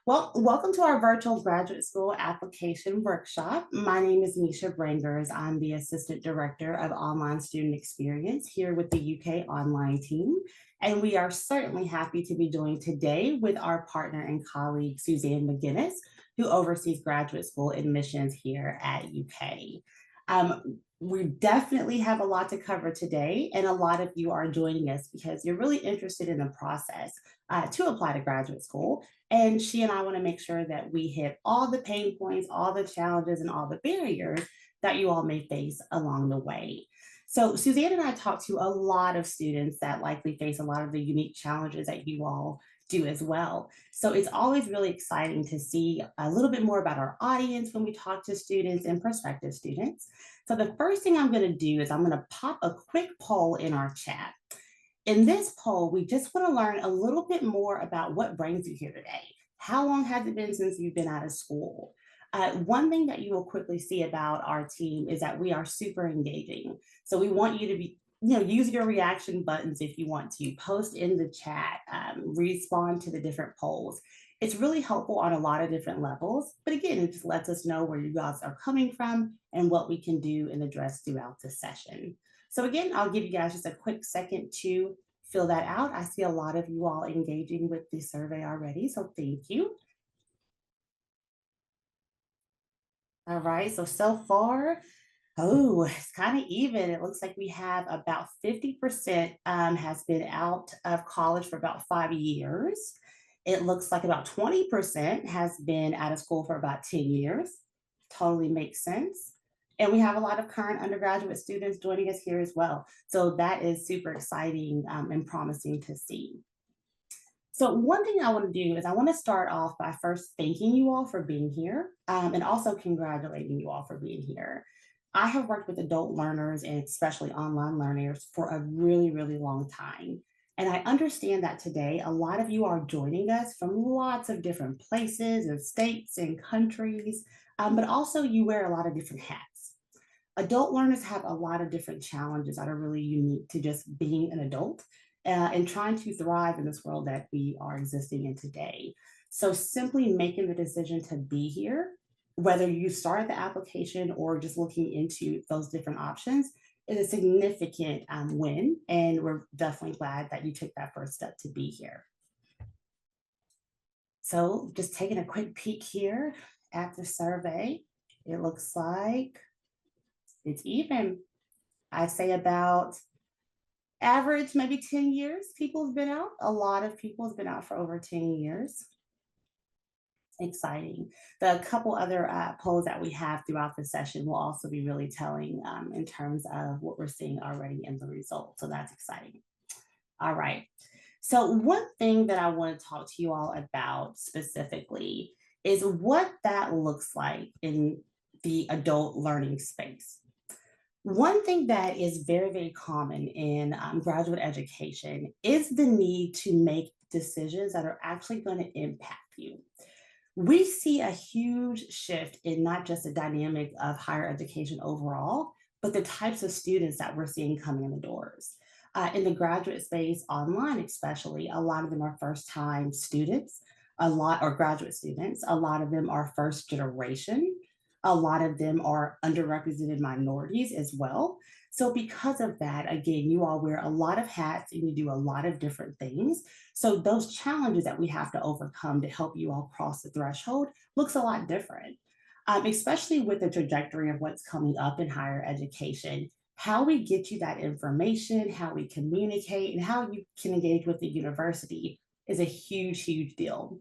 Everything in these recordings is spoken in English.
Well, welcome to our virtual graduate school application workshop. My name is Misha Brangers. I'm the Assistant Director of Online Student Experience here with the UK Online team. And we are certainly happy to be joined today with our partner and colleague, Suzanne McGinnis, who oversees graduate school admissions here at UK. We definitely have a lot to cover today, and a lot of you are joining us because you're really interested in the process to apply to graduate school. And she and I want to make sure that we hit all the pain points, all the challenges, and all the barriers that you all may face along the way. So, Suzanne and I talked to a lot of students that likely face a lot of the unique challenges that you all do as well. So, it's always really exciting to see a little bit more about our audience when we talk to students and prospective students. So, the first thing I'm going to do is I'm going to pop a quick poll in our chat. In this poll, we just want to learn a little bit more about what brings you here today. How long has it been since you've been out of school? One thing that you will quickly see about our team is that we are super engaging. So we want you to use your reaction buttons if you want to, post in the chat, respond to the different polls. It's really helpful on a lot of different levels. But again, it just lets us know where you guys are coming from and what we can do and address throughout the session. So again, I'll give you guys just a quick second to fill that out. I see a lot of you all engaging with the survey already, so thank you. All right, so far, oh, it's kind of even. It looks like we have about 50% has been out of college for about 5 years. It looks like about 20% has been out of school for about 10 years. Totally makes sense. And we have a lot of current undergraduate students joining us here as well. So that is super exciting and promising to see. So one thing I want to do is I want to start off by first thanking you all for being here and also congratulating you all for being here. I have worked with adult learners and especially online learners for a really, really long time. And I understand that today a lot of you are joining us from lots of different places and states and countries, but also you wear a lot of different hats. Adult learners have a lot of different challenges that are really unique to just being an adult and trying to thrive in this world that we are existing in today. So simply making the decision to be here, whether you started the application or just looking into those different options, is a significant win. And we're definitely glad that you took that first step to be here. So just taking a quick peek here at the survey, it looks like it's even. I'd say about average, maybe 10 years, people have been out. A lot of people have been out for over 10 years. Exciting. The couple other polls that we have throughout the session will also be really telling in terms of what we're seeing already in the results. So that's exciting. All right. So one thing that I want to talk to you all about specifically is what that looks like in the adult learning space. One thing that is very, very common in graduate education is the need to make decisions that are actually going to impact you. We see a huge shift in not just the dynamic of higher education overall, but the types of students that we're seeing coming in the doors. In the graduate space, online especially, a lot of them are first time students, a lot or graduate students, a lot of them are first generation, a lot of them are underrepresented minorities as well. So, because of that, again, you all wear a lot of hats and you do a lot of different things. So, those challenges that we have to overcome to help you all cross the threshold looks a lot different, especially with the trajectory of what's coming up in higher education. How we get you that information, how we communicate, and how you can engage with the university is a huge, huge deal.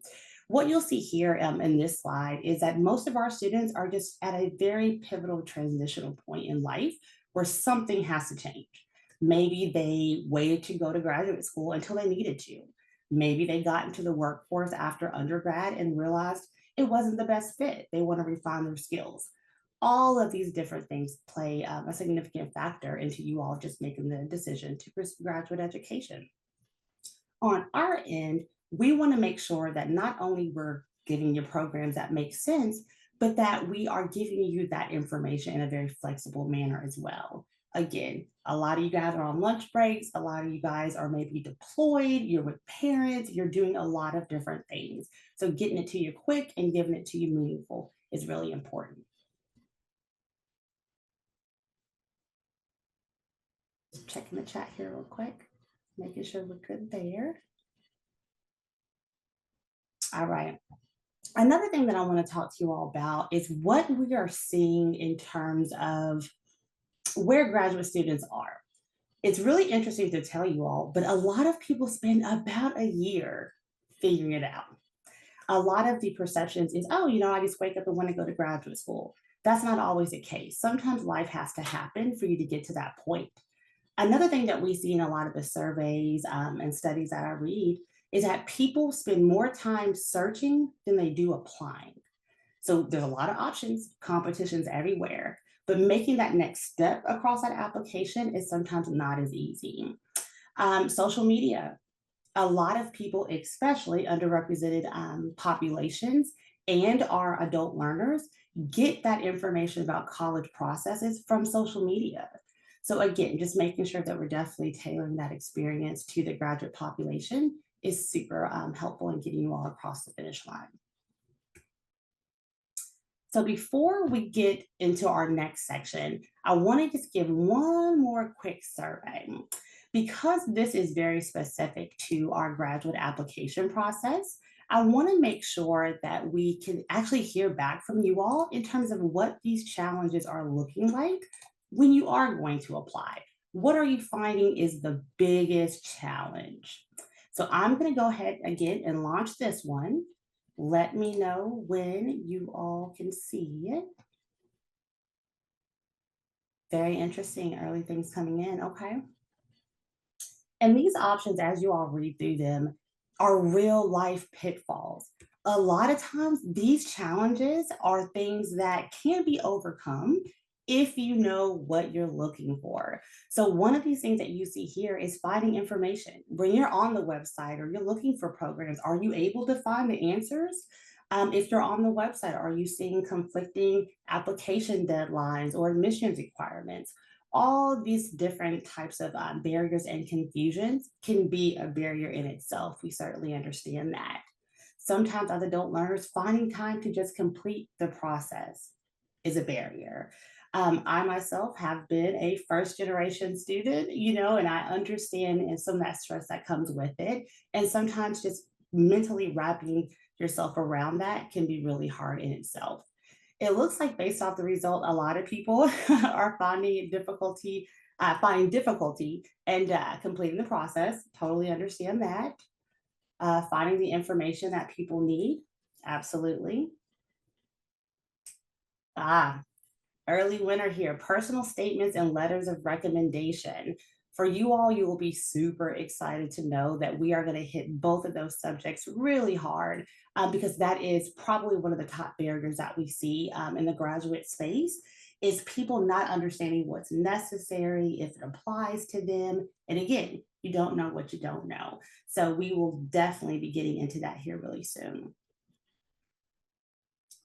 What you'll see here in this slide is that most of our students are just at a very pivotal transitional point in life where something has to change. Maybe they waited to go to graduate school until they needed to. Maybe they got into the workforce after undergrad and realized it wasn't the best fit. They want to refine their skills. All of these different things play a significant factor into you all just making the decision to pursue graduate education. On our end, we want to make sure that not only we're giving you programs that make sense, but that we are giving you that information in a very flexible manner as well. Again, a lot of you guys are on lunch breaks. A lot of you guys are maybe deployed. You're with parents. You're doing a lot of different things. So getting it to you quick and giving it to you meaningful is really important. Just checking the chat here real quick, making sure we're good there. All right. Another thing that I want to talk to you all about is what we are seeing in terms of where graduate students are. It's really interesting to tell you all, but a lot of people spend about a year figuring it out. A lot of the perceptions is, oh, I just wake up and want to go to graduate school. That's not always the case. Sometimes life has to happen for you to get to that point. Another thing that we see in a lot of the surveys and studies that I read is that people spend more time searching than they do applying. So there's a lot of options, competitions everywhere, but making that next step across that application is sometimes not as easy. Social media, a lot of people, especially underrepresented populations and our adult learners, get that information about college processes from social media. So again, just making sure that we're definitely tailoring that experience to the graduate population is super helpful in getting you all across the finish line. So before we get into our next section, I want to just give one more quick survey. Because this is very specific to our graduate application process, I want to make sure that we can actually hear back from you all in terms of what these challenges are looking like when you are going to apply. What are you finding is the biggest challenge? So I'm going to go ahead again and launch this one. Let me know when you all can see it. Very interesting, early things coming in. Okay. And these options, as you all read through them, are real life pitfalls. A lot of times, these challenges are things that can be overcome if you know what you're looking for. So, one of these things that you see here is finding information. When you're on the website or you're looking for programs, are you able to find the answers? If you're on the website, are you seeing conflicting application deadlines or admissions requirements? All these different types of barriers and confusions can be a barrier in itself. We certainly understand that. Sometimes as adult learners, finding time to just complete the process is a barrier. I myself have been a first generation student, and I understand and some of that stress that comes with it. And sometimes just mentally wrapping yourself around that can be really hard in itself. It looks like based off the result, a lot of people are finding difficulty and completing the process. Totally understand that. Finding the information that people need, absolutely. Ah, early winner here, personal statements and letters of recommendation. For you all, you will be super excited to know that we are going to hit both of those subjects really hard because that is probably one of the top barriers that we see in the graduate space is people not understanding what's necessary, if it applies to them. And again, you don't know what you don't know. So we will definitely be getting into that here really soon.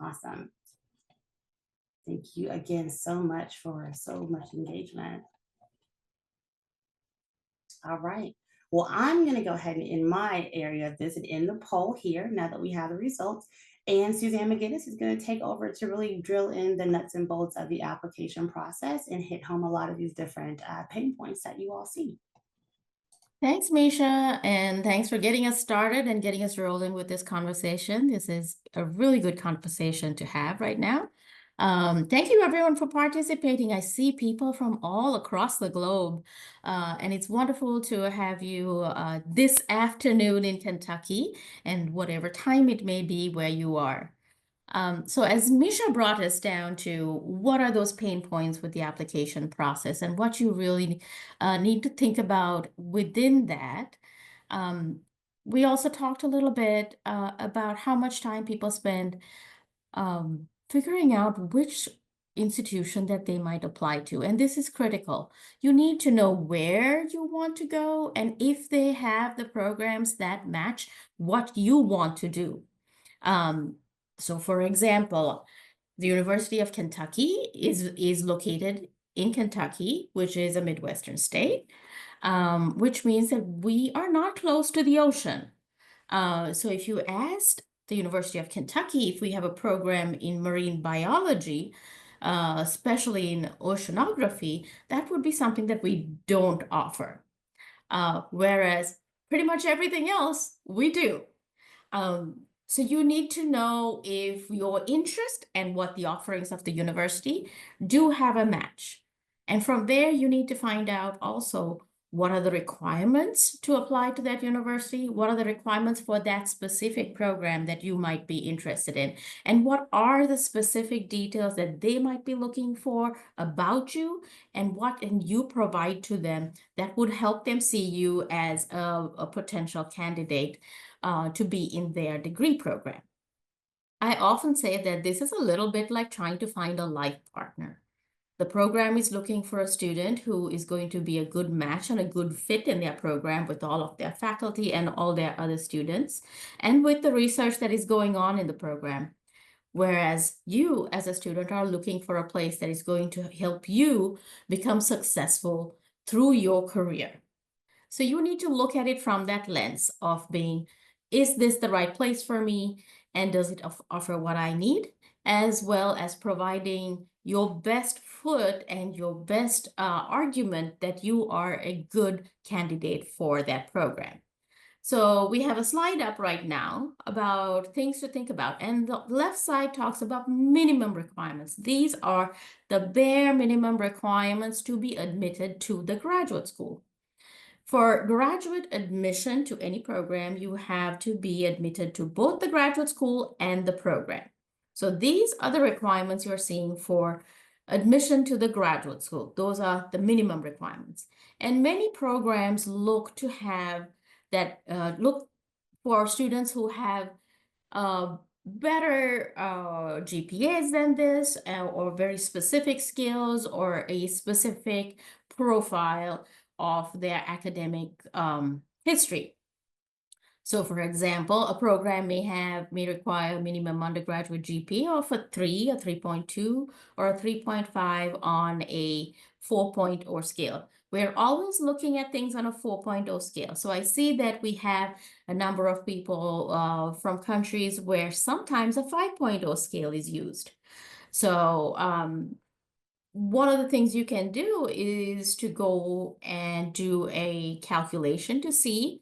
Awesome. Thank you again so much for so much engagement. All right. Well, I'm going to go ahead and in my area of this and in the poll here now that we have the results. And Suzanne McGinnis is going to take over to really drill in the nuts and bolts of the application process and hit home a lot of these different pain points that you all see. Thanks, Misha, and thanks for getting us started and getting us rolling with this conversation. This is a really good conversation to have right now. Thank you, everyone, for participating. I see people from all across the globe, and it's wonderful to have you this afternoon in Kentucky and whatever time it may be where you are. So as Misha brought us down to what are those pain points with the application process and what you really need to think about within that, um, we also talked a little bit about how much time people spend figuring out which institution that they might apply to. And this is critical. You need to know where you want to go and if they have the programs that match what you want to do. So for example, the University of Kentucky is located in Kentucky, which is a Midwestern state, which means that we are not close to the ocean. So if you asked the University of Kentucky if we have a program in marine biology, especially in oceanography, that would be something that we don't offer. Whereas pretty much everything else we do. So you need to know if your interest and what the offerings of the university do have a match. And from there, you need to find out also what are the requirements to apply to that university? What are the requirements for that specific program that you might be interested in? And what are the specific details that they might be looking for about you, and what can you provide to them that would help them see you as a potential candidate to be in their degree program. I often say that this is a little bit like trying to find a life partner. The program is looking for a student who is going to be a good match and a good fit in their program with all of their faculty and all their other students, and with the research that is going on in the program. Whereas you, as a student, are looking for a place that is going to help you become successful through your career. So you need to look at it from that lens of being, is this the right place for me? And does it offer what I need? As well as providing your best foot and your best argument that you are a good candidate for that program. So we have a slide up right now about things to think about. And the left side talks about minimum requirements. These are the bare minimum requirements to be admitted to the graduate school. For graduate admission to any program, you have to be admitted to both the graduate school and the program. So these are the requirements you're seeing for admission to the graduate school. Those are the minimum requirements. And many programs look to have that, look for students who have better GPAs than this, or very specific skills, or a specific profile of their academic history. So for example, a program may require a minimum undergraduate GPA of a 3, a 3.2, or a 3.5 on a 4.0 scale. We're always looking at things on a 4.0 scale. So I see that we have a number of people from countries where sometimes a 5.0 scale is used. So one of the things you can do is to go and do a calculation to see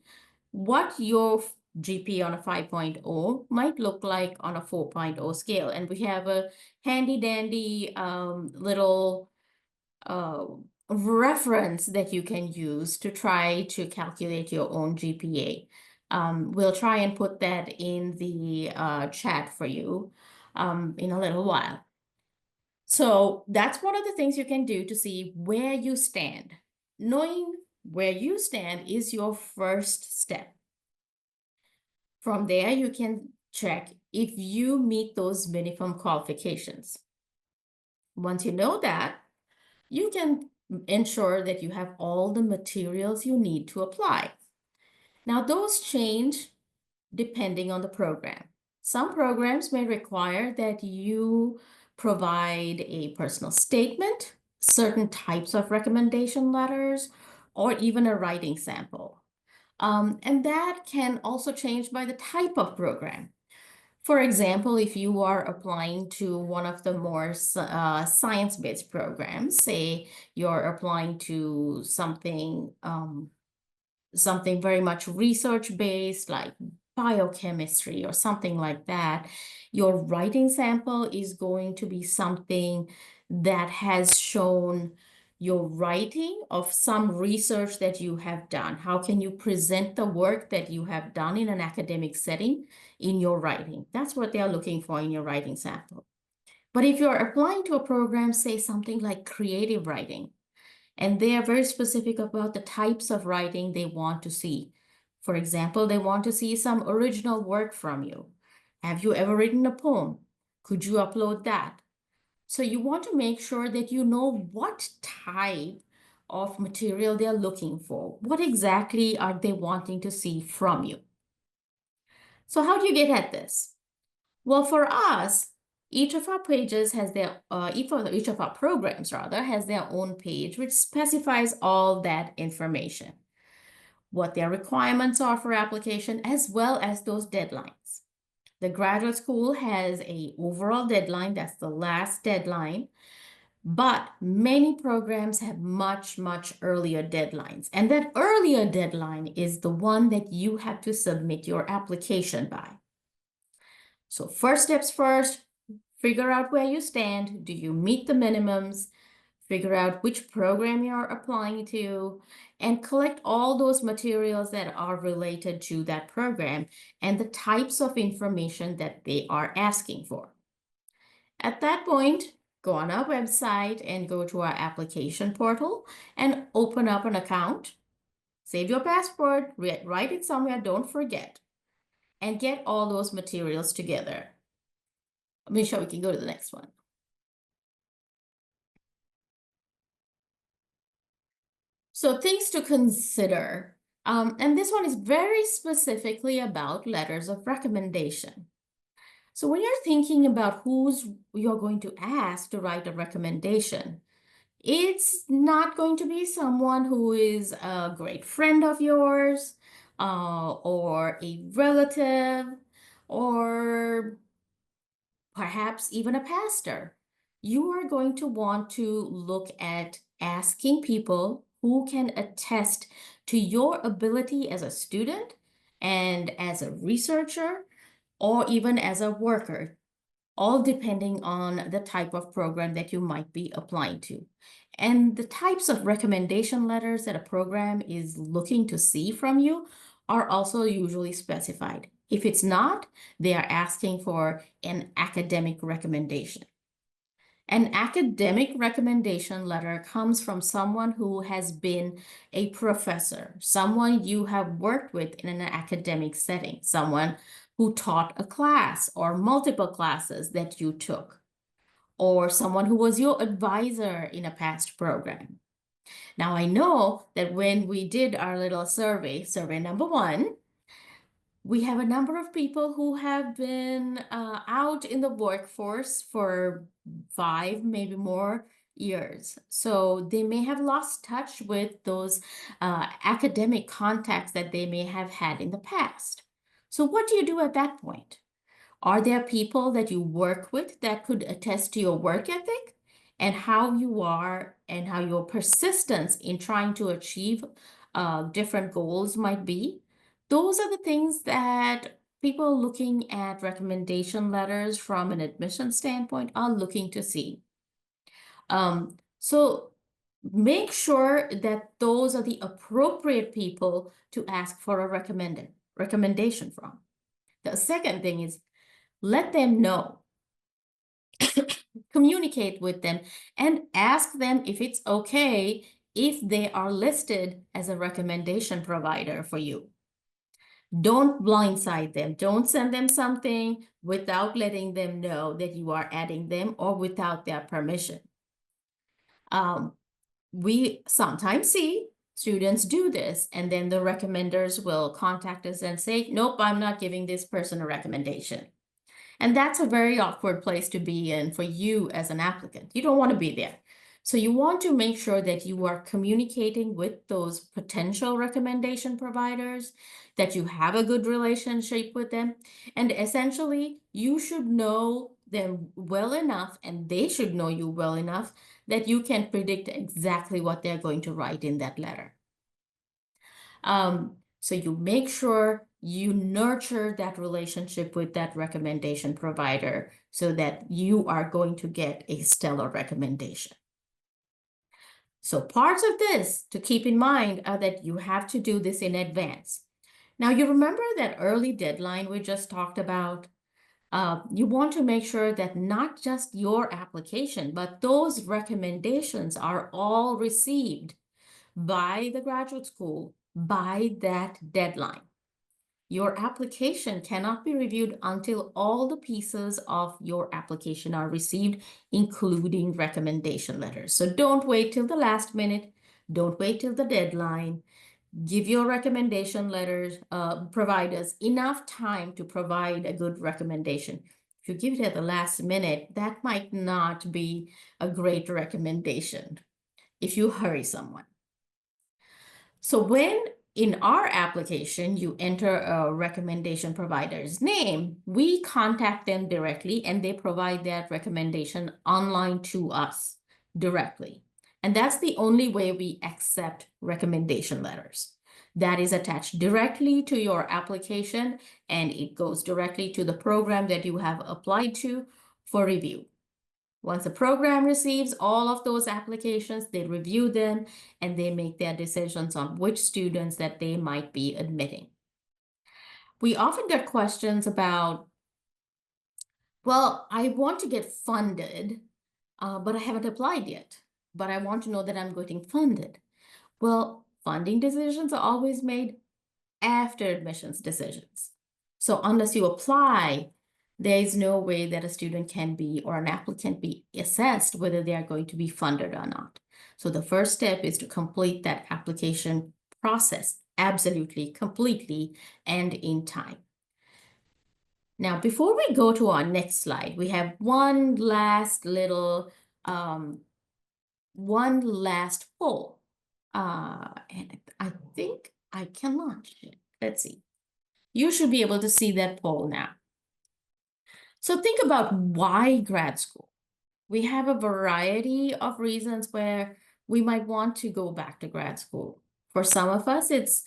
what your GPA on a 5.0 might look like on a 4.0 scale. And we have a handy dandy little reference that you can use to try to calculate your own GPA. We'll try and put that in the chat for you in a little while. So that's one of the things you can do to see where you stand. Knowing where you stand is your first step. From there, you can check if you meet those minimum qualifications. Once you know that, you can ensure that you have all the materials you need to apply. Now, those change depending on the program. Some programs may require that you provide a personal statement, certain types of recommendation letters, or even a writing sample. And that can also change by the type of program. For example, if you are applying to one of the more science-based programs, say you're applying to something very much research-based, like biochemistry or something like that, your writing sample is going to be something that has shown your writing of some research that you have done. How can you present the work that you have done in an academic setting in your writing? That's what they are looking for in your writing sample. But if you're applying to a program, say something like creative writing, and they are very specific about the types of writing they want to see. For example, they want to see some original work from you. Have you ever written a poem? Could you upload that? So you want to make sure that you know what type of material they're looking for. What exactly are they wanting to see from you? So how do you get at this? Well, for us, Each of our pages has their, each of our programs rather, has their own page, which specifies all that information, what their requirements are for application, as well as those deadlines. The graduate school has a overall deadline, that's the last deadline, but many programs have much, much earlier deadlines. And that earlier deadline is the one that you have to submit your application by. So first steps first, figure out where you stand. Do you meet the minimums? Figure out which program you're applying to, and collect all those materials that are related to that program and the types of information that they are asking for. At that point, go on our website and go to our application portal and open up an account. Save your password, write it somewhere, don't forget, and get all those materials together. Misha, we can go to the next one. So things to consider, and this one is very specifically about letters of recommendation. So when you're thinking about who's you're going to ask to write a recommendation, it's not going to be someone who is a great friend of yours, or a relative, or perhaps even a pastor. You are going to want to look at asking people who can attest to your ability as a student and as a researcher, or even as a worker, all depending on the type of program that you might be applying to. And the types of recommendation letters that a program is looking to see from you are also usually specified. If it's not, they are asking for an academic recommendation. An academic recommendation letter comes from someone who has been a professor, someone you have worked with in an academic setting, someone who taught a class or multiple classes that you took, or someone who was your advisor in a past program. Now, I know that when we did our little survey number 1, we have a number of people who have been out in the workforce for 5, maybe more years. So they may have lost touch with those academic contacts that they may have had in the past. So what do you do at that point? Are there people that you work with that could attest to your work ethic and how you are and how your persistence in trying to achieve different goals might be? Those are the things that people looking at recommendation letters from an admission standpoint are looking to see. So make sure that those are the appropriate people to ask for a recommendation from. The second thing is, let them know. Communicate with them and ask them if it's okay if they are listed as a recommendation provider for you. Don't blindside them. Don't send them something without letting them know that you are adding them or without their permission. We sometimes see students do this, and then the recommenders will contact us and say, nope, I'm not giving this person a recommendation. And that's a very awkward place to be in for you as an applicant. You don't want to be there. So you want to make sure that you are communicating with those potential recommendation providers, that you have a good relationship with them. And essentially, you should know them well enough, and they should know you well enough that you can predict exactly what they're going to write in that letter. So you make sure you nurture that relationship with that recommendation provider so that you are going to get a stellar recommendation. So parts of this to keep in mind are that you have to do this in advance. Now, you remember that early deadline we just talked about? You want to make sure that not just your application, but those recommendations are all received by the graduate school by that deadline. Your application cannot be reviewed until all the pieces of your application are received, including recommendation letters. So don't wait till the last minute. Don't wait till the deadline. Give your recommendation letters providers enough time to provide a good recommendation. if you give it at the last minute, that might not be a great recommendation if you hurry someone. So when in our application, you enter a recommendation provider's name, we contact them directly and they provide that recommendation online to us directly. And that's the only way we accept recommendation letters. That is attached directly to your application and it goes directly to the program that you have applied to for review. Once the program receives all of those applications, they review them and they make their decisions on which students that they might be admitting. We often get questions about, well, I want to get funded, but I haven't applied yet, but I want to know that I'm getting funded. Well, funding decisions are always made after admissions decisions. So unless you apply, there is no way that a student can be or an applicant be assessed whether they are going to be funded or not. So the first step is to complete that application process absolutely, completely, and in time. Now, before we go to our next slide, we have one last little, one last poll. And I think I can launch it. Let's see. You should be able to see that poll now. So think about why grad school. We have a variety of reasons where we might want to go back to grad school. For some of us, it's,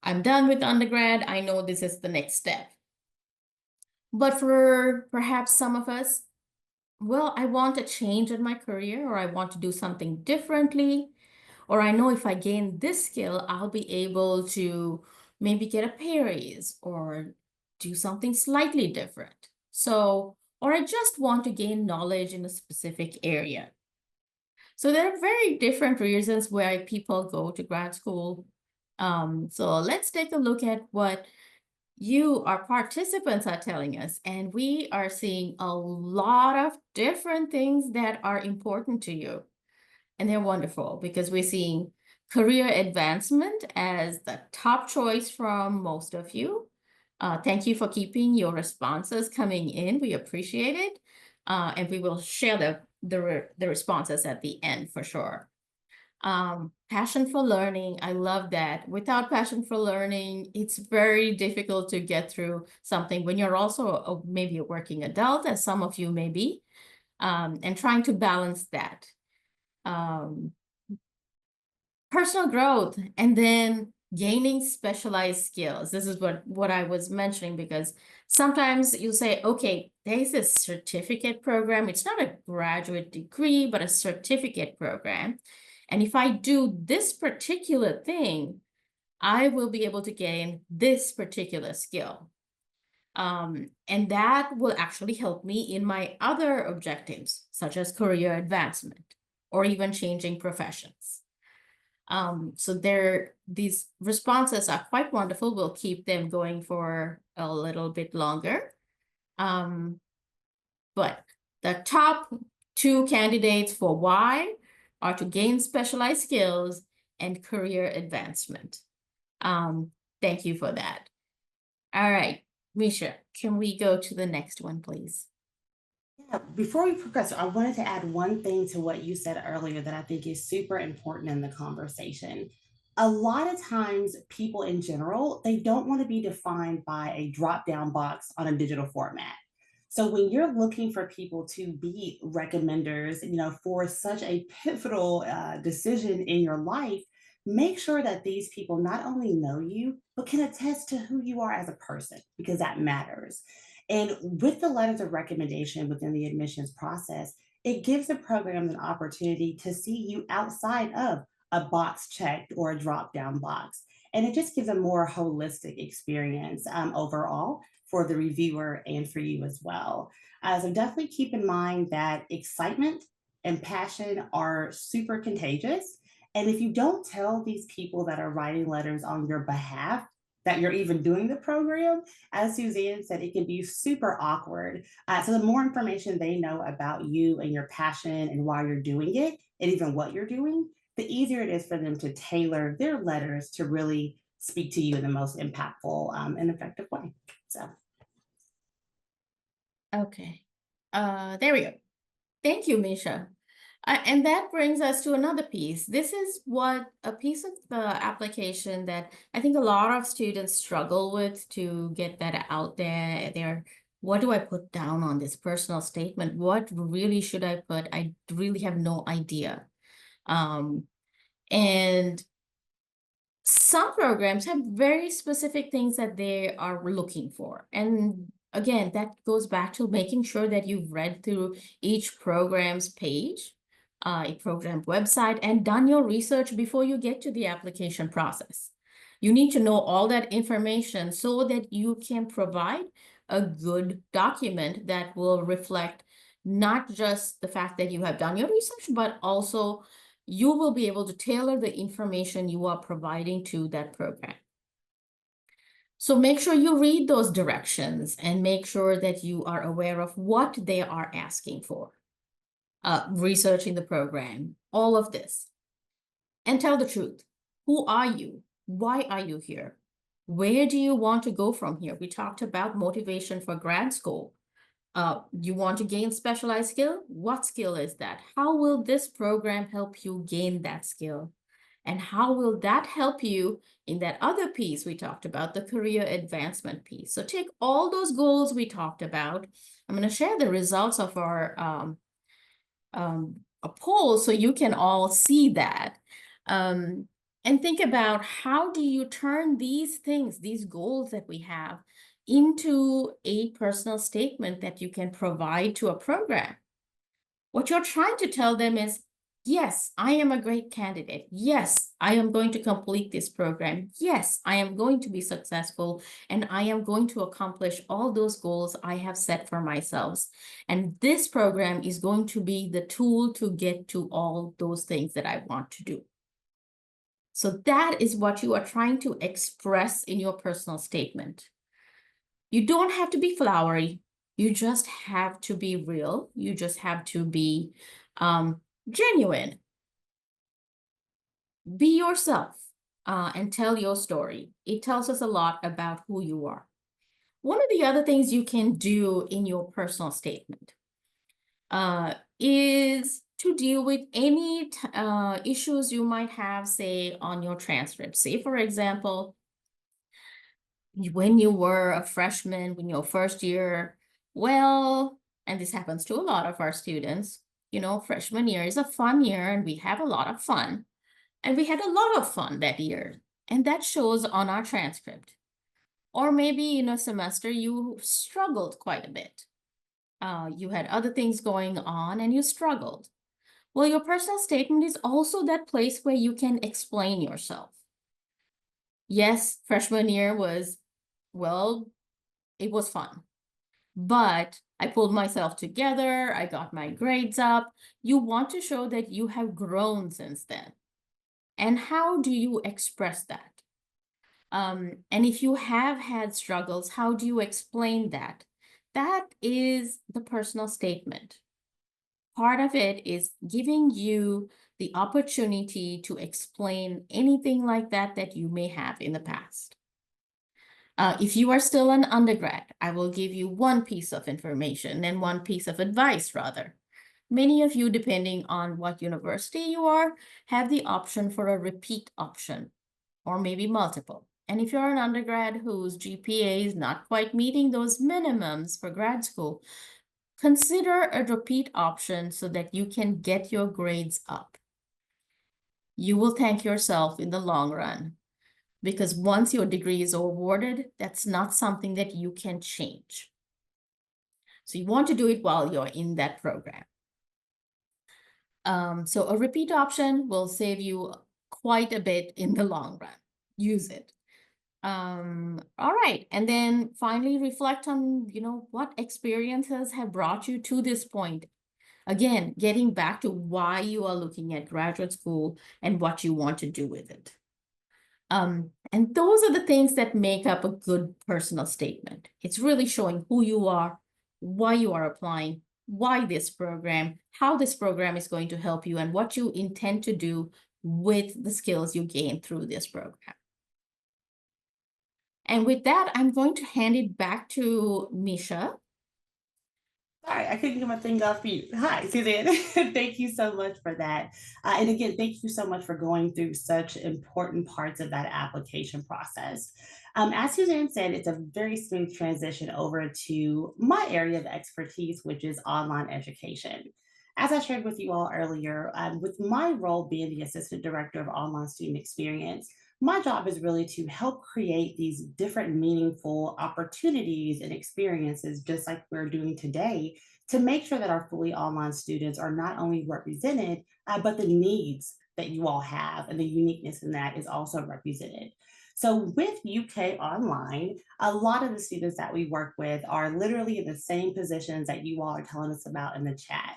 I'm done with undergrad, I know this is the next step. But for perhaps some of us, well, I want a change in my career, or I want to do something differently, or I know if I gain this skill, I'll be able to maybe get a pay raise or do something slightly different. So, or I just want to gain knowledge in a specific area. So there are very different reasons why people go to grad school. So let's take a look at what you, our participants, are telling us. And we are seeing a lot of different things that are important to you. And they're wonderful because we're seeing career advancement as the top choice from most of you. Thank you for keeping your responses coming in. We appreciate it. And we will share the responses at the end for sure. Passion for learning, I love that. Without passion for learning, it's very difficult to get through something when you're also maybe a working adult, as some of you may be, and trying to balance that. Personal growth, and then gaining specialized skills. This is what I was mentioning, because sometimes you say, okay, there's a certificate program. It's not a graduate degree, but a certificate program. And if I do this particular thing, I will be able to gain this particular skill. And that will actually help me in my other objectives, such as career advancement or even changing professions. So these responses are quite wonderful. We'll keep them going for a little bit longer. But the top two candidates for why are to gain specialized skills and career advancement. Thank you for that. All right, Misha, can we go to the next one, please? Yeah, before we progress, I wanted to add one thing to what you said earlier that I think is super important in the conversation. A lot of times, people in general, they don't want to be defined by a drop-down box on a digital format. So when you're looking for people to be recommenders, for such a pivotal decision in your life, make sure that these people not only know you, but can attest to who you are as a person, because that matters. And with the letters of recommendation within the admissions process, it gives the program an opportunity to see you outside of a box checked or a drop down box. And it just gives a more holistic experience overall for the reviewer and for you as well. So definitely keep in mind that excitement and passion are super contagious. And if you don't tell these people that are writing letters on your behalf that you're even doing the program, as Suzanne said, it can be super awkward. So the more information they know about you and your passion and why you're doing it, and even what you're doing, the easier it is for them to tailor their letters to really speak to you in the most impactful and effective way. So Okay. There we go. Thank you, Misha. And that brings us to another piece. This is what a piece of the application that I think a lot of students struggle with to get that out there. What do I put down on this personal statement? What really should I put? I really have no idea. Um, and some programs have very specific things that they are looking for. And again, that goes back to making sure that you've read through each program's page, a program website, and done your research before you get to the application process. You need to know all that information so that you can provide a good document that will reflect not just the fact that you have done your research, but also you will be able to tailor the information you are providing to that program. So make sure you read those directions and make sure that you are aware of what they are asking for, researching the program, all of this. And tell the truth. Who are you? Why are you here? Where do you want to go from here? We talked about motivation for grad school. You want to gain specialized skill? What skill is that? How will this program help you gain that skill? And how will that help you in that other piece we talked about, the career advancement piece? So take all those goals we talked about. I'm going to share the results of our a poll so you can all see that. And think about how do you turn these things, these goals that we have, into a personal statement that you can provide to a program. What you're trying to tell them is, yes, I am a great candidate. Yes, I am going to complete this program. Yes, I am going to be successful and I am going to accomplish all those goals I have set for myself. And this program is going to be the tool to get to all those things that I want to do. So that is what you are trying to express in your personal statement. You don't have to be flowery. You just have to be real. You just have to be genuine. Be yourself and tell your story. It tells us a lot about who you are. One of the other things you can do in your personal statement is to deal with any issues you might have, say, on your transcript. Say, for example, when you were a freshman, when your first year, well, and this happens to a lot of our students, freshman year is a fun year and we have a lot of fun. And we had a lot of fun that year. And that shows on our transcript. Or maybe in a semester you struggled quite a bit. You had other things going on and you struggled. Well, your personal statement is also that place where you can explain yourself. Yes, freshman year was, well, it was fun. But I pulled myself together. I got my grades up. You want to show that you have grown since then. And how do you express that? And if you have had struggles, how do you explain that? That is the personal statement. Part of it is giving you the opportunity to explain anything like that that you may have in the past. If you are still an undergrad, I will give you one piece of information and one piece of advice, rather. Many of you, depending on what university you are, have the option for a repeat option, or maybe multiple. And if you're an undergrad whose GPA is not quite meeting those minimums for grad school, consider a repeat option so that you can get your grades up. You will thank yourself in the long run, because once your degree is awarded, that's not something that you can change. So you want to do it while you're in that program. So a repeat option will save you quite a bit in the long run. Use it. All right. And then finally reflect on, what experiences have brought you to this point. Again, getting back to why you are looking at graduate school and what you want to do with it. And those are the things that make up a good personal statement. It's really showing who you are, why you are applying, why this program, how this program is going to help you, and what you intend to do with the skills you gain through this program. And with that, I'm going to hand it back to Misha All right, I couldn't get my thing off mute. Hi, Suzanne. Thank you so much for that. And again, thank you so much for going through such important parts of that application process. As Suzanne said, it's a very smooth transition over to my area of expertise, which is online education. As I shared with you all earlier, with my role being the Assistant Director of Online Student Experience, my job is really to help create these different meaningful opportunities and experiences, just like we're doing today, to make sure that our fully online students are not only represented, but the needs that you all have and the uniqueness in that is also represented. So with UK Online, a lot of the students that we work with are literally in the same positions that you all are telling us about in the chat.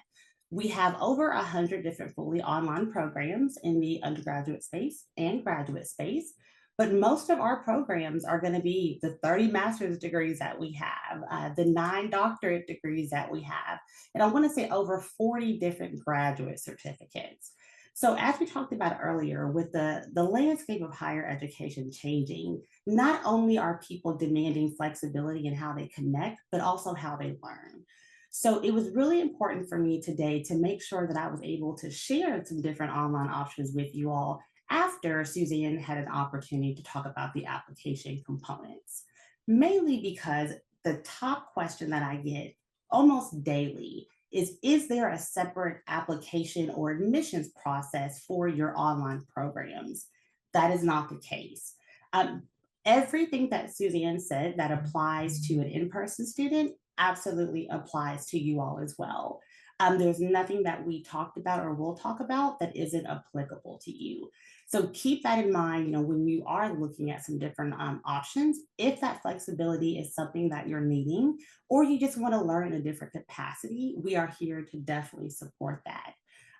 We have over 100 different fully online programs in the undergraduate space and graduate space. But most of our programs are going to be the 30 master's degrees that we have, the 9 doctorate degrees that we have, and I want to say over 40 different graduate certificates. So, as we talked about earlier, with the landscape of higher education changing, not only are people demanding flexibility in how they connect, but also how they learn. So it was really important for me today to make sure that I was able to share some different online options with you all after Suzanne had an opportunity to talk about the application components, mainly because the top question that I get almost daily is there a separate application or admissions process for your online programs? That is not the case. Um, Everything that Suzanne said that applies to an in-person student absolutely applies to you all as well. There's nothing that we talked about or will talk about that isn't applicable to you. So keep that in mind, when you are looking at some different options, if that flexibility is something that you're needing, or you just want to learn in a different capacity, we are here to definitely support that.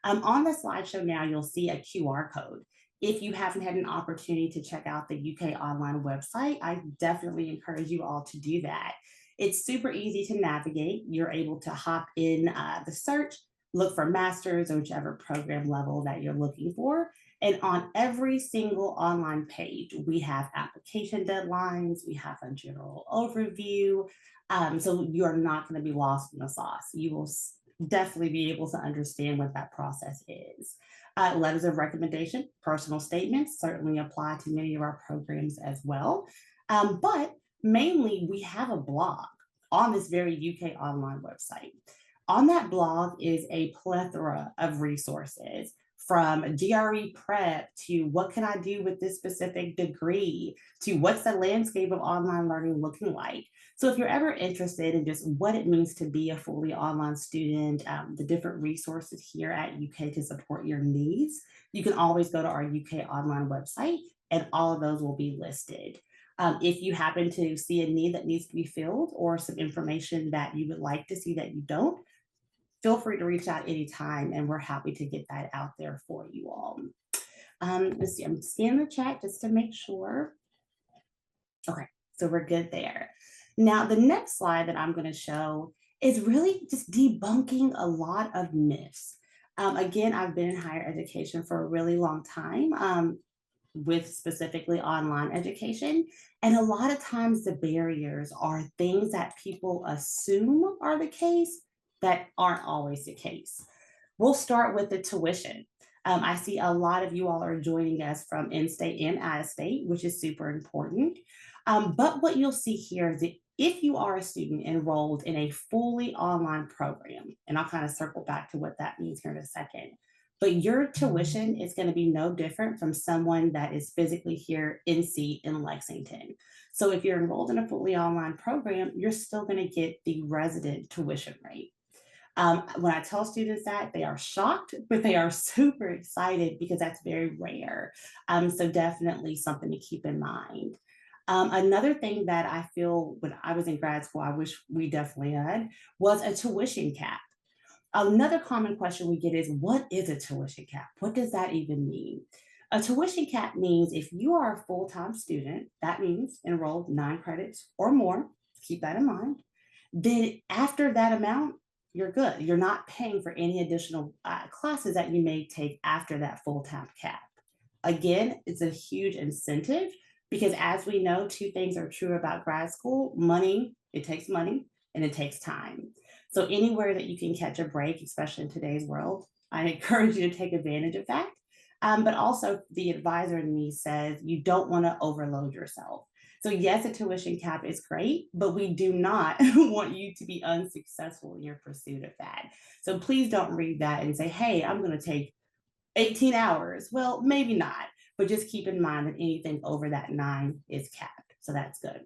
On the slideshow now, you'll see a QR code. If you haven't had an opportunity to check out the UK Online website, I definitely encourage you all to do that. It's super easy to navigate. You're able to hop in the search, look for masters or whichever program level that you're looking for. And on every single online page, we have application deadlines, we have a general overview. So you're not going to be lost in the sauce. You will definitely be able to understand what that process is. Letters of recommendation, personal statements certainly apply to many of our programs as well. But mainly, we have a blog on this very UK Online website. On that blog is a plethora of resources from GRE prep to what can I do with this specific degree to what's the landscape of online learning looking like. So if you're ever interested in just what it means to be a fully online student, the different resources here at UK to support your needs, you can always go to our UK Online website and all of those will be listed. If you happen to see a need that needs to be filled or some information that you would like to see that you don't, feel free to reach out anytime and we're happy to get that out there for you all. Let's see, I'm scanning the chat just to make sure. Okay, so we're good there. Now, the next slide that I'm going to show is really just debunking a lot of myths. Again, I've been in higher education for a really long time. With specifically online education. And a lot of times the barriers are things that people assume are the case that aren't always the case. We'll start with the tuition. I see a lot of you all are joining us from in-state and out-of-state, which is super important. But what you'll see here is that if you are a student enrolled in a fully online program, and I'll kind of circle back to what that means here in a second, but your tuition is going to be no different from someone that is physically here in seat in Lexington. So if you're enrolled in a fully online program, you're still going to get the resident tuition rate. When I tell students that, they are shocked, but they are super excited because that's very rare. So definitely something to keep in mind. Another thing that I feel when I was in grad school, I wish we definitely had, was a tuition cap. Another common question we get is, what is a tuition cap? What does that even mean? A tuition cap means if you are a full-time student, that means enrolled 9 credits or more, keep that in mind, then after that amount, you're good. You're not paying for any additional classes that you may take after that full-time cap. Again, it's a huge incentive because as we know, 2 things are true about grad school: money, it takes money, and it takes time. So anywhere that you can catch a break, especially in today's world, I encourage you to take advantage of that. But also, the advisor in me says you don't want to overload yourself. So, yes, a tuition cap is great, but we do not want you to be unsuccessful in your pursuit of that. So, please don't read that and say, hey, I'm going to take 18 hours. Well, maybe not, but just keep in mind that anything over that 9 is capped. So, that's good.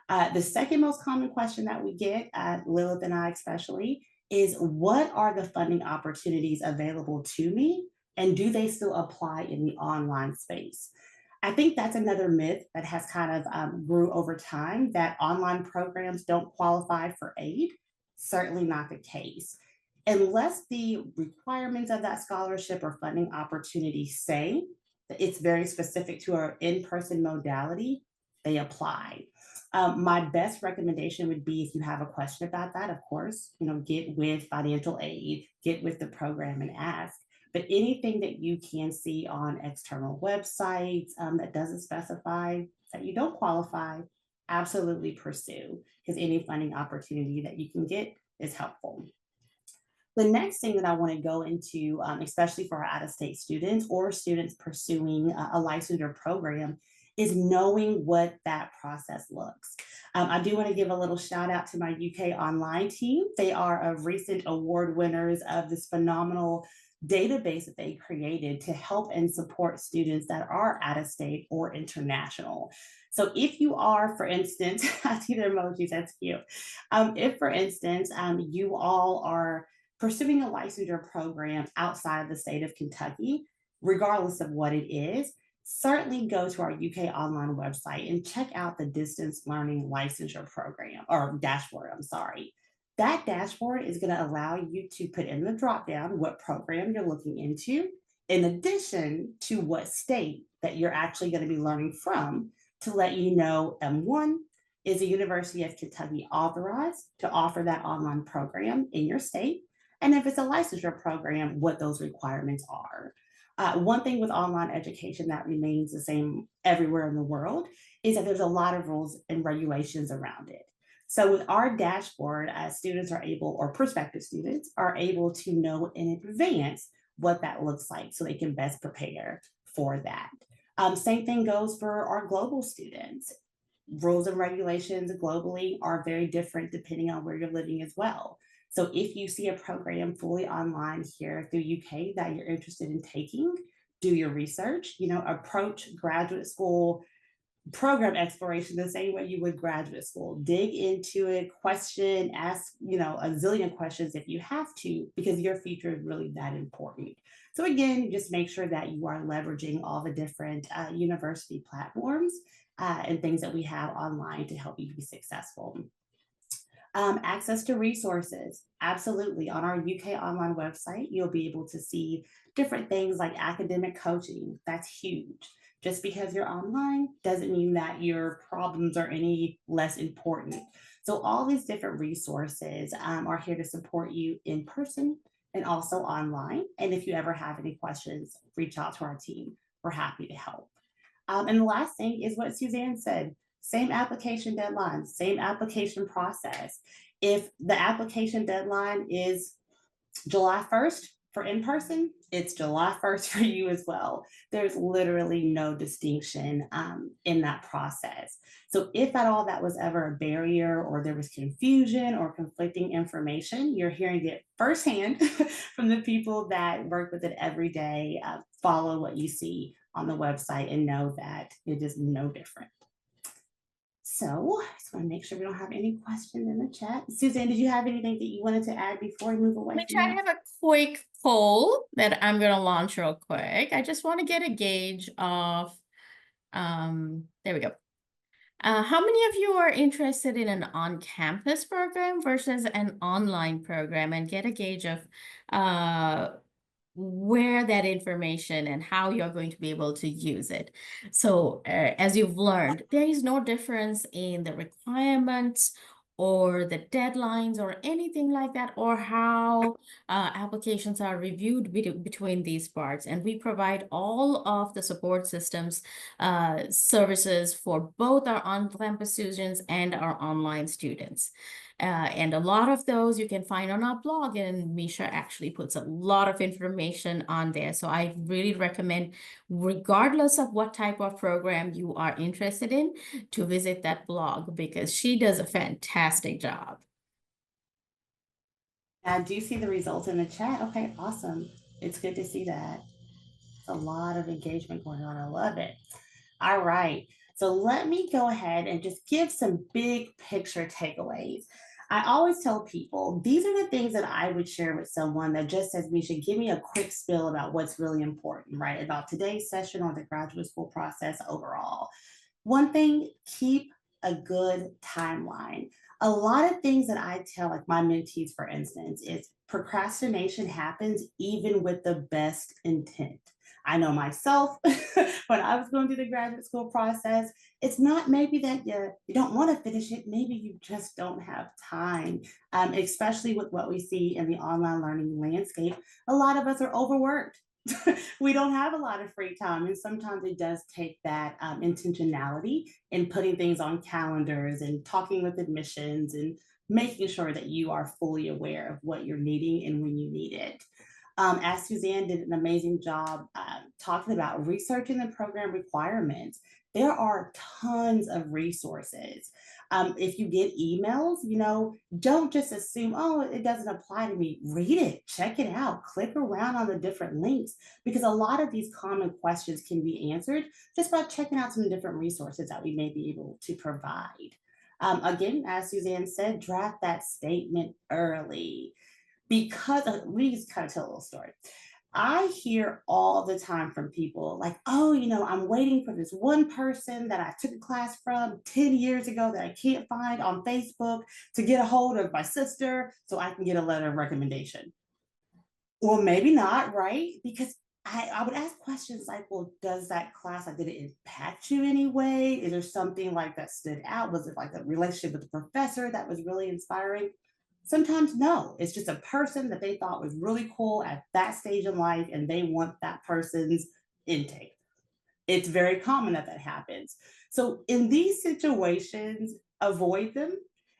The second most common question that we get, Lilith and I especially, is what are the funding opportunities available to me? And do they still apply in the online space? I think that's another myth that has kind of grew over time, that online programs don't qualify for aid. Certainly not the case. Unless the requirements of that scholarship or funding opportunity say that it's very specific to our in-person modality, they apply. My best recommendation would be, if you have a question about that, of course, get with financial aid, get with the program and ask. But anything that you can see on external websites that doesn't specify that you don't qualify, absolutely pursue, because any funding opportunity that you can get is helpful. The next thing that I want to go into, especially for our out-of-state students or students pursuing a licensure program, is knowing what that process looks. I do want to give a little shout out to my UK Online team. They are a recent award winners of this phenomenal database that they created to help and support students that are out of state or international. So if you are, for instance, I see the emojis, that's cute. If, for instance, you all are pursuing a licensure program outside of the state of Kentucky, regardless of what it is, certainly go to our UK Online website and check out the distance learning licensure program, or dashboard, I'm sorry. That dashboard is going to allow you to put in the dropdown what program you're looking into, in addition to what state that you're actually going to be learning from, to let you know, one, is the University of Kentucky authorized to offer that online program in your state? And if it's a licensure program, what those requirements are. One thing with online education that remains the same everywhere in the world is that there's a lot of rules and regulations around it. So with our dashboard, students are able, or prospective students are able to know in advance what that looks like so they can best prepare for that. Same thing goes for our global students. Rules and regulations globally are very different depending on where you're living as well. So if you see a program fully online here through UK that you're interested in taking, do your research, approach graduate school program exploration the same way you would graduate school. Dig into it, question, ask, a zillion questions if you have to, because your future is really that important. So again, just make sure that you are leveraging all the different university platforms and things that we have online to help you be successful. Access to resources, absolutely. On our UK Online website, you'll be able to see different things like academic coaching. That's huge. Just because you're online doesn't mean that your problems are any less important. So all these different resources are here to support you in person and also online. And if you ever have any questions, reach out to our team. We're happy to help. And the last thing is what Suzanne said. Same application deadline, same application process. If the application deadline is July 1st for in-person, it's July 1st for you as well. There's literally no distinction in that process. So if at all that was ever a barrier, or there was confusion or conflicting information, you're hearing it firsthand from the people that work with it every day. Follow what you see on the website and know that it is no different. So I just want to make sure we don't have any questions in the chat. Suzanne, did you have anything that you wanted to add before we move away? Let me try to have a quick poll that I'm going to launch real quick. I just want to get a gauge of, there we go. How many of you are interested in an on-campus program versus an online program, and get a gauge of where that information and how you're going to be able to use it. So as you've learned, there is no difference in the requirements or the deadlines or anything like that, or how applications are reviewed between these parts. And we provide all of the support systems services for both our on-campus students and our online students. And a lot of those you can find on our blog, and Misha actually puts a lot of information on there. So I really recommend, regardless of what type of program you are interested in, to visit that blog because she does a fantastic job. I do see the results in the chat. Okay, awesome. It's good to see that. It's a lot of engagement going on. I love it. All right. So let me go ahead and just give some big picture takeaways. I always tell people these are the things that I would share with someone that just says, Misha, give me a quick spill about what's really important, right? About today's session or the graduate school process overall. One thing, keep a good timeline. A lot of things that I tell, like my mentees, for instance, is procrastination happens even with the best intent. I know myself when I was going through the graduate school process, it's not maybe that you don't want to finish it, maybe you just don't have time, especially with what we see in the online learning landscape. A lot of us are overworked. We don't have a lot of free time. And sometimes it does take that intentionality in putting things on calendars and talking with admissions and making sure that you are fully aware of what you're needing and when you need it. As Suzanne did an amazing job talking about researching the program requirements, there are tons of resources. If you get emails, don't just assume, oh, it doesn't apply to me. Read it, check it out, click around on the different links, because a lot of these common questions can be answered just by checking out some different resources that we may be able to provide. Again, as Suzanne said, draft that statement early, because we just kind of tell a little story. I hear all the time from people like, oh, I'm waiting for this one person that I took a class from 10 years ago that I can't find on Facebook to get a hold of my sister so I can get a letter of recommendation. Well, maybe not, right? Because I would ask questions like, well, does that class, like, did it impact you anyway? Is there something like that stood out? Was it like a relationship with the professor that was really inspiring? Sometimes no, it's just a person that they thought was really cool at that stage in life and they want that person's intake. It's very common that that happens. So in these situations, avoid them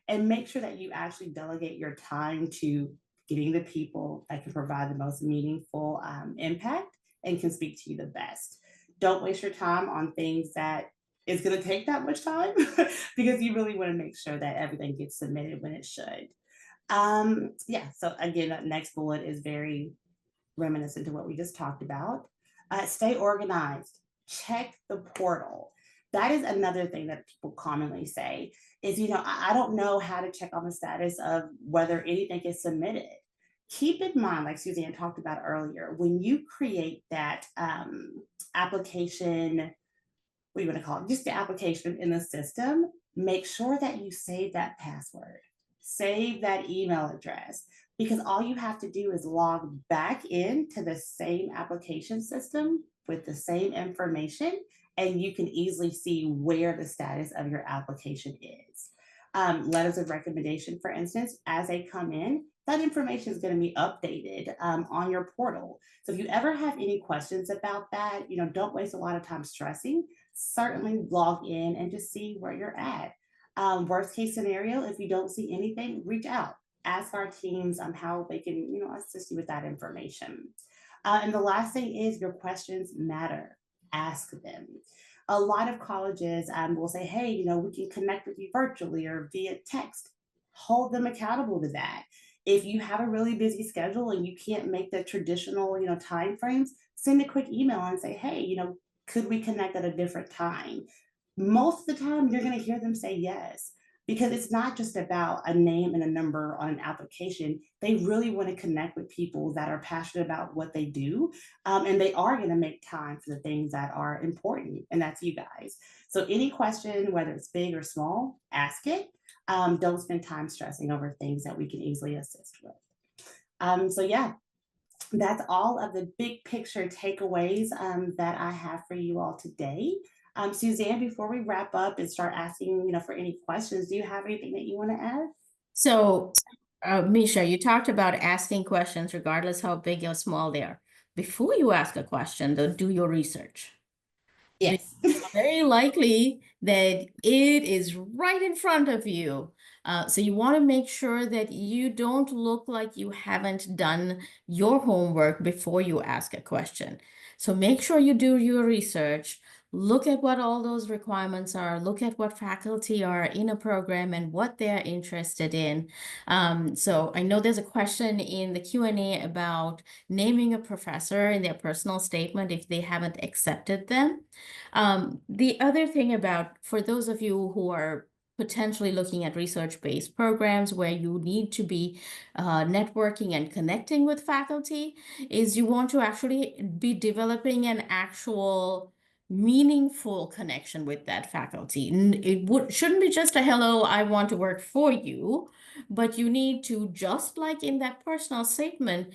and make sure that you actually delegate your time to getting the people that can provide the most meaningful impact and can speak to you the best. Don't waste your time on things that is going to take that much time because you really want to make sure that everything gets submitted when it should. Yeah, so again, that next bullet is very reminiscent to what we just talked about. Stay organized, check the portal. That is another thing that people commonly say is, I don't know how to check on the status of whether anything is submitted. Keep in mind, like Suzanne talked about earlier, when you create that application, what do you want to call it? Just the application in the system, make sure that you save that password, save that email address, because all you have to do is log back into the same application system with the same information, and you can easily see where the status of your application is. Letters of recommendation, for instance, as they come in, that information is going to be updated on your portal. So if you ever have any questions about that, don't waste a lot of time stressing. Certainly log in and just see where you're at. Worst case scenario, if you don't see anything, reach out. Ask our teams on how they can, assist you with that information. And the last thing is your questions matter. Ask them. A lot of colleges will say, hey, we can connect with you virtually or via text. Hold them accountable to that. If you have a really busy schedule and you can't make the traditional, time frames, send a quick email and say, hey, could we connect at a different time? Most of the time, you're going to hear them say yes, because it's not just about a name and a number on an application. They really want to connect with people that are passionate about what they do, and they are going to make time for the things that are important, and that's you guys. So any question, whether it's big or small, ask it. Don't spend time stressing over things that we can easily assist with. So yeah, that's all of the big picture takeaways that I have for you all today. Suzanne, before we wrap up and start asking, for any questions, do you have anything that you want to add? So, Misha, you talked about asking questions regardless how big or small they are. Before you ask a question, though, do your research. Yes. It's very likely that it is right in front of you. So you want to make sure that you don't look like you haven't done your homework before you ask a question. So make sure you do your research. Look at what all those requirements are. Look at what faculty are in a program and what they're interested in. So I know there's a question in the Q&A about naming a professor in their personal statement if they haven't accepted them. The other thing about, for those of you who are potentially looking at research-based programs where you need to be networking and connecting with faculty, is you want to actually be developing an actual meaningful connection with that faculty. Shouldn't be just a hello, I want to work for you, but you need to, just like in that personal statement,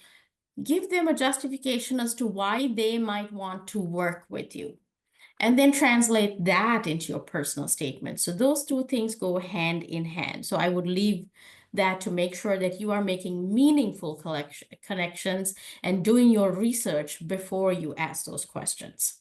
give them a justification as to why they might want to work with you, and then translate that into your personal statement. So those two things go hand in hand. So I would leave that to make sure that you are making meaningful connections and doing your research before you ask those questions.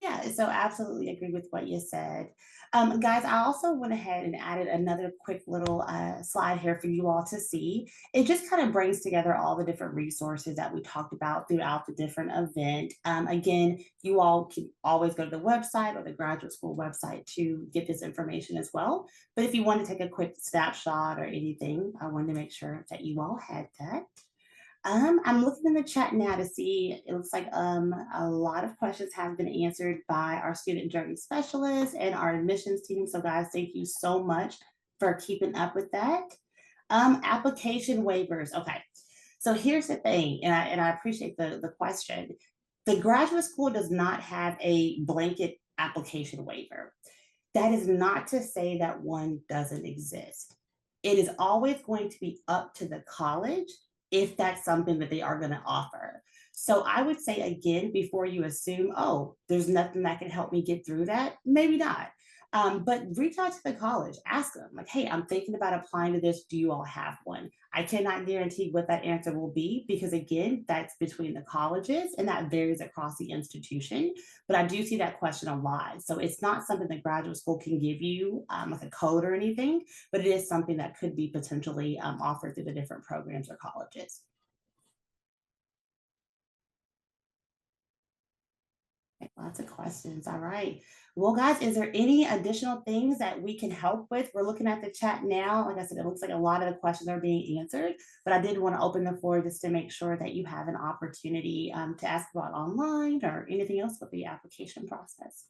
Yeah, so absolutely agree with what you said. Guys, I also went ahead and added another quick little slide here for you all to see. It just kind of brings together all the different resources that we talked about throughout the different event. Again, you all can always go to the website or the graduate school website to get this information as well. But if you want to take a quick snapshot or anything, I wanted to make sure that you all had that. I'm looking in the chat now to see, it looks like a lot of questions have been answered by our student journey specialists and our admissions team. So guys, thank you so much for keeping up with that. Application waivers. Okay, so here's the thing, and I appreciate the question. The graduate school does not have a blanket application waiver. That is not to say that one doesn't exist. It is always going to be up to the college if that's something that they are going to offer. So I would say again, before you assume, oh, there's nothing that can help me get through that, maybe not. But reach out to the college, ask them, like, hey, I'm thinking about applying to this. Do you all have one? I cannot guarantee what that answer will be because, again, that's between the colleges and that varies across the institution. But I do see that question a lot. So it's not something that graduate school can give you like a code or anything, but it is something that could be potentially offered through the different programs or colleges. Okay, lots of questions. All right. Well, guys, is there any additional things that we can help with? We're looking at the chat now. Like I said, it looks like a lot of the questions are being answered, but I did want to open the floor just to make sure that you have an opportunity to ask about online or anything else with the application process.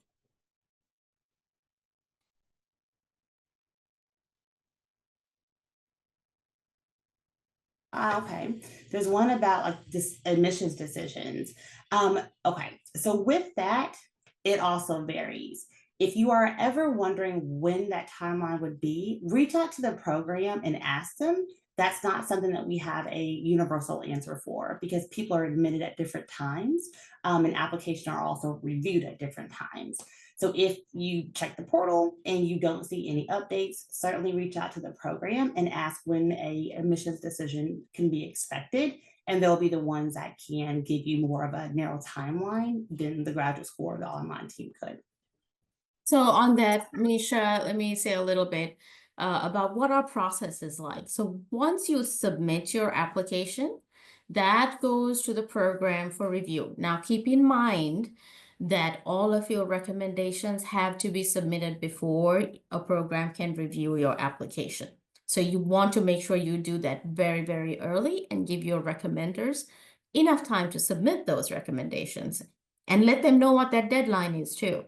Okay, there's one about like this admissions decisions. Okay, so with that, it also varies. If you are ever wondering when that timeline would be, reach out to the program and ask them. That's not something that we have a universal answer for because people are admitted at different times and applications are also reviewed at different times. So if you check the portal and you don't see any updates, certainly reach out to the program and ask when a admissions decision can be expected. And they'll be the ones that can give you more of a narrow timeline than the graduate school or the online team could. So on that, Misha, let me say a little bit about what our process is like. So once you submit your application, that goes to the program for review. Now, keep in mind that all of your recommendations have to be submitted before a program can review your application. So you want to make sure you do that very, very early and give your recommenders enough time to submit those recommendations and let them know what that deadline is too.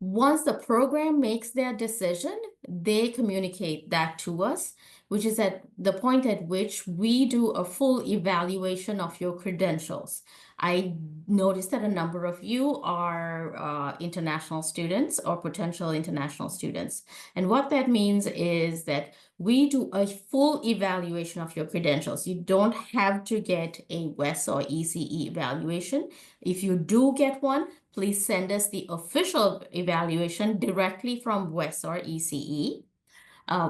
Once the program makes their decision, they communicate that to us, which is at the point at which we do a full evaluation of your credentials. I noticed that a number of you are international students or potential international students. And what that means is that we do a full evaluation of your credentials. You don't have to get a WES or ECE evaluation. If you do get one, please send us the official evaluation directly from WES or ECE.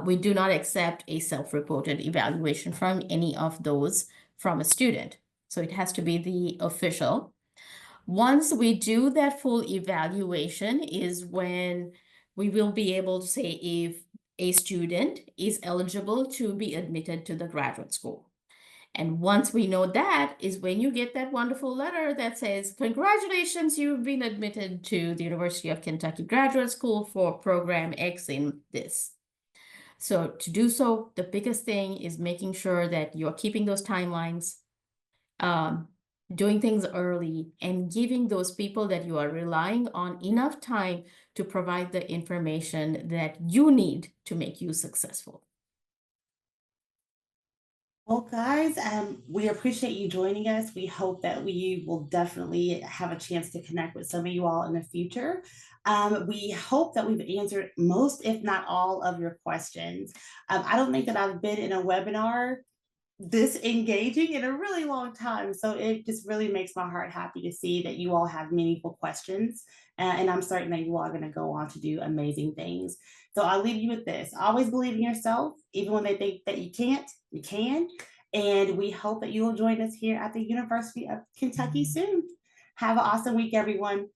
We do not accept a self-reported evaluation from any of those from a student. So it has to be the official. Once we do that full evaluation is when we will be able to say if a student is eligible to be admitted to the graduate school. And once we know that is when you get that wonderful letter that says, congratulations, you've been admitted to the University of Kentucky Graduate School for program X in this. So to do so, the biggest thing is making sure that you're keeping those timelines, doing things early, and giving those people that you are relying on enough time to provide the information that you need to make you successful. Well, guys, we appreciate you joining us. We hope that we will definitely have a chance to connect with some of you all in the future. We hope that we've answered most, if not all, of your questions. I don't think that I've been in a webinar this engaging in a really long time. So it just really makes my heart happy to see that you all have meaningful questions. And I'm certain that you all are going to go on to do amazing things. So I'll leave you with this. Always believe in yourself, even when they think that you can't, you can. And we hope that you will join us here at the University of Kentucky soon. Have an awesome week, everyone.